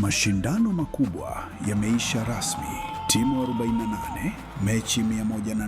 Mashindano makubwa yameisha rasmi. Timu 48, mechi 104,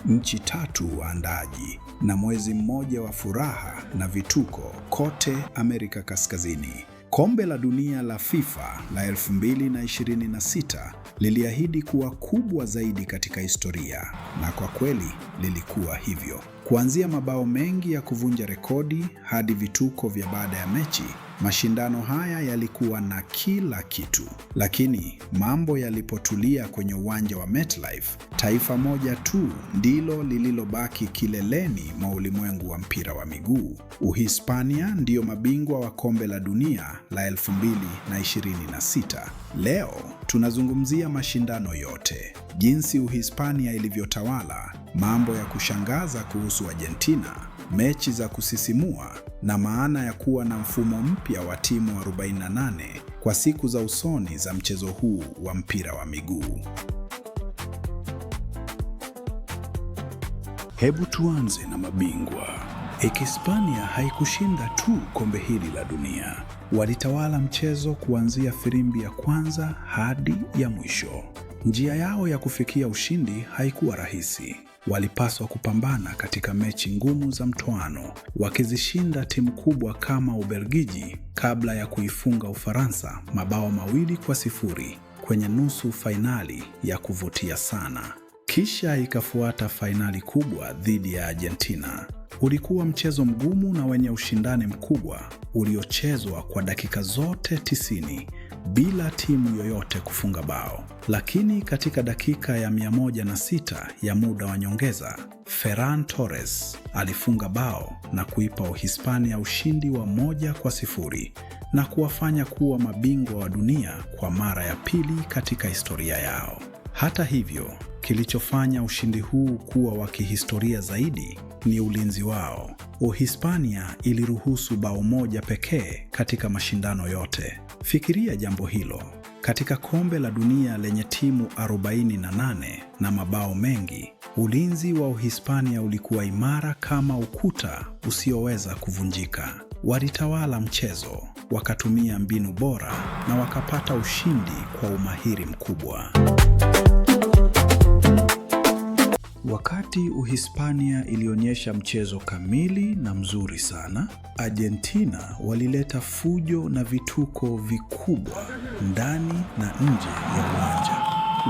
nchi 3 waandaaji na mwezi mmoja wa furaha na vituko kote Amerika Kaskazini. Kombe la dunia la FIFA la 2026 liliahidi kuwa kubwa zaidi katika historia, na kwa kweli lilikuwa hivyo. Kuanzia mabao mengi ya kuvunja rekodi hadi vituko vya baada ya mechi, mashindano haya yalikuwa na kila kitu. Lakini mambo yalipotulia kwenye uwanja wa MetLife, taifa moja tu ndilo lililobaki kileleni mwa ulimwengu wa mpira wa miguu. Uhispania ndiyo mabingwa wa kombe la dunia la 2026. Leo tunazungumzia mashindano yote, jinsi Uhispania ilivyotawala, mambo ya kushangaza kuhusu Argentina, mechi za kusisimua na maana ya kuwa na mfumo mpya wa timu 48 kwa siku za usoni za mchezo huu wa mpira wa miguu. Hebu tuanze na mabingwa. Hispania haikushinda tu kombe hili la dunia. Walitawala mchezo kuanzia firimbi ya kwanza hadi ya mwisho. Njia yao ya kufikia ushindi haikuwa rahisi. Walipaswa kupambana katika mechi ngumu za mtoano, wakizishinda timu kubwa kama Ubelgiji kabla ya kuifunga Ufaransa mabao 2-0 kwenye nusu fainali ya kuvutia sana. Kisha ikafuata fainali kubwa dhidi ya Argentina. Ulikuwa mchezo mgumu na wenye ushindani mkubwa uliochezwa kwa dakika zote 90 bila timu yoyote kufunga bao. Lakini katika dakika ya 106 ya muda wa nyongeza, Ferran Torres alifunga bao na kuipa Uhispania ushindi wa 1-0 na kuwafanya kuwa mabingwa wa dunia kwa mara ya pili katika historia yao. Hata hivyo, kilichofanya ushindi huu kuwa wa kihistoria zaidi ni ulinzi wao. Uhispania iliruhusu bao moja pekee katika mashindano yote. Fikiria jambo hilo. Katika kombe la dunia lenye timu 48 na mabao mengi, ulinzi wa Uhispania ulikuwa imara kama ukuta usioweza kuvunjika. Walitawala mchezo, wakatumia mbinu bora na wakapata ushindi kwa umahiri mkubwa. Wakati Uhispania ilionyesha mchezo kamili na mzuri sana, Argentina walileta fujo na vituko vikubwa ndani na nje ya uwanja.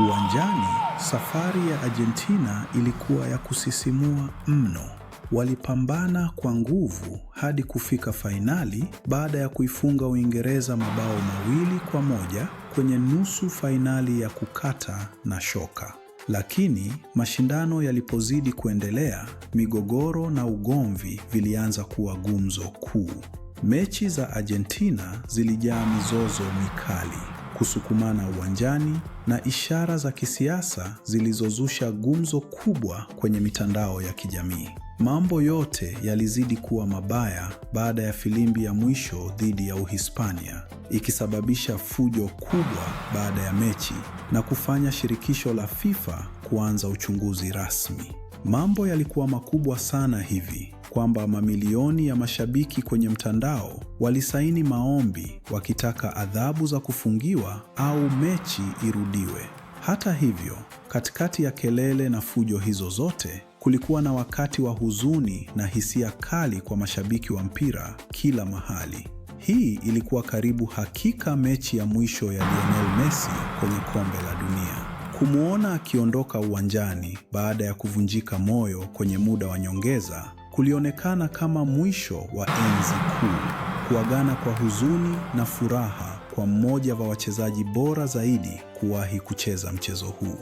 Uwanjani, safari ya Argentina ilikuwa ya kusisimua mno. Walipambana kwa nguvu hadi kufika fainali baada ya kuifunga Uingereza mabao 2-1 kwenye nusu fainali ya kukata na shoka. Lakini mashindano yalipozidi kuendelea, migogoro na ugomvi vilianza kuwa gumzo kuu. Mechi za Argentina zilijaa mizozo mikali, kusukumana uwanjani na ishara za kisiasa zilizozusha gumzo kubwa kwenye mitandao ya kijamii. Mambo yote yalizidi kuwa mabaya baada ya filimbi ya mwisho dhidi ya Uhispania, ikisababisha fujo kubwa baada ya mechi na kufanya shirikisho la FIFA kuanza uchunguzi rasmi. Mambo yalikuwa makubwa sana hivi kwamba mamilioni ya mashabiki kwenye mtandao walisaini maombi wakitaka adhabu za kufungiwa au mechi irudiwe. Hata hivyo, katikati ya kelele na fujo hizo zote, kulikuwa na wakati wa huzuni na hisia kali kwa mashabiki wa mpira kila mahali. Hii ilikuwa karibu hakika mechi ya mwisho ya Lionel Messi kwenye kombe la dunia. Kumuona akiondoka uwanjani baada ya kuvunjika moyo kwenye muda wa nyongeza kulionekana kama mwisho wa enzi kuu, kuagana kwa huzuni na furaha kwa mmoja wa wachezaji bora zaidi kuwahi kucheza mchezo huu.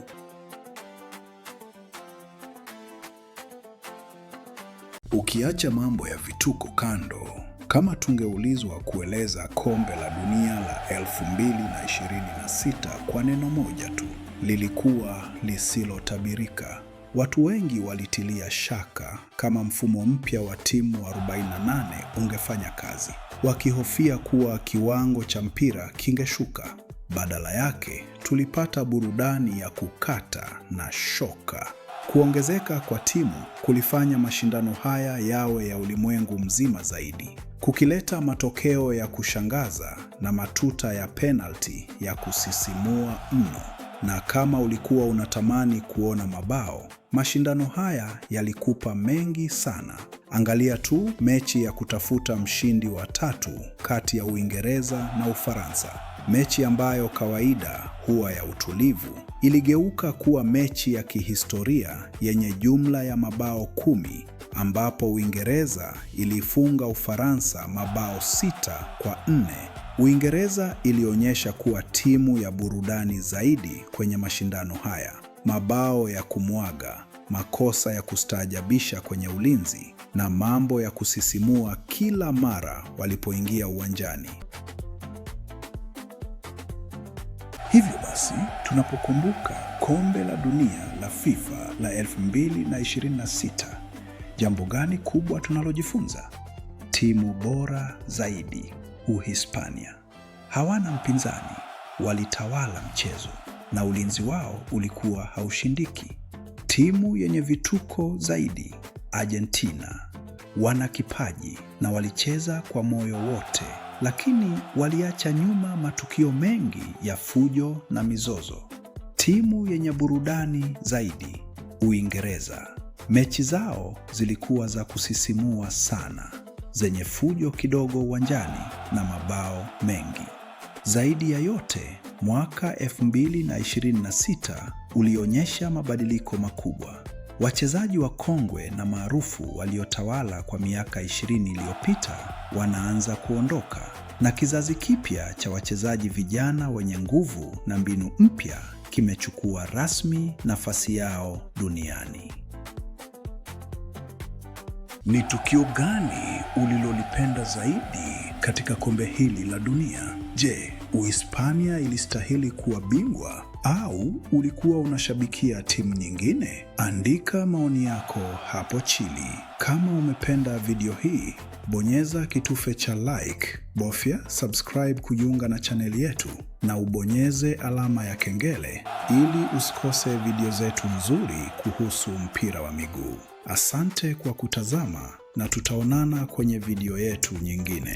Ukiacha mambo ya vituko kando, kama tungeulizwa kueleza kombe la dunia la 2026 kwa neno moja tu, lilikuwa lisilotabirika. Watu wengi walitilia shaka kama mfumo mpya wa timu 48 ungefanya kazi, wakihofia kuwa kiwango cha mpira kingeshuka. Badala yake, tulipata burudani ya kukata na shoka. Kuongezeka kwa timu kulifanya mashindano haya yawe ya ulimwengu mzima zaidi. kukileta matokeo ya kushangaza na matuta ya penalti ya kusisimua mno. Na kama ulikuwa unatamani kuona mabao, mashindano haya yalikupa mengi sana. Angalia tu mechi ya kutafuta mshindi wa 3 kati ya Uingereza na Ufaransa. Mechi ambayo kawaida huwa ya utulivu, iligeuka kuwa mechi ya kihistoria yenye jumla ya mabao 10, ambapo Uingereza ilifunga Ufaransa mabao 6-4. Uingereza ilionyesha kuwa timu ya burudani zaidi kwenye mashindano haya. Mabao ya kumwaga, makosa ya kustaajabisha kwenye ulinzi na mambo ya kusisimua kila mara walipoingia uwanjani. Hivyo basi, tunapokumbuka kombe la dunia la FIFA la 2026, jambo gani kubwa tunalojifunza? Timu bora zaidi, Uhispania. Hawana mpinzani, walitawala mchezo na ulinzi wao ulikuwa haushindiki. Timu yenye vituko zaidi, Argentina. Wana kipaji na walicheza kwa moyo wote, lakini waliacha nyuma matukio mengi ya fujo na mizozo. Timu yenye burudani zaidi, Uingereza. Mechi zao zilikuwa za kusisimua sana, zenye fujo kidogo uwanjani na mabao mengi. Zaidi ya yote, mwaka 2026 ulionyesha mabadiliko makubwa. Wachezaji wakongwe na maarufu waliotawala kwa miaka 20 iliyopita wanaanza kuondoka, na kizazi kipya cha wachezaji vijana wenye nguvu na mbinu mpya kimechukua rasmi nafasi yao duniani. Ni tukio gani ulilolipenda zaidi katika kombe hili la dunia? Je, Uhispania ilistahili kuwa bingwa au ulikuwa unashabikia timu nyingine? Andika maoni yako hapo chini. Kama umependa video hii, bonyeza kitufe cha like, bofya subscribe kujiunga na chaneli yetu na ubonyeze alama ya kengele ili usikose video zetu nzuri kuhusu mpira wa miguu. Asante kwa kutazama na tutaonana kwenye video yetu nyingine.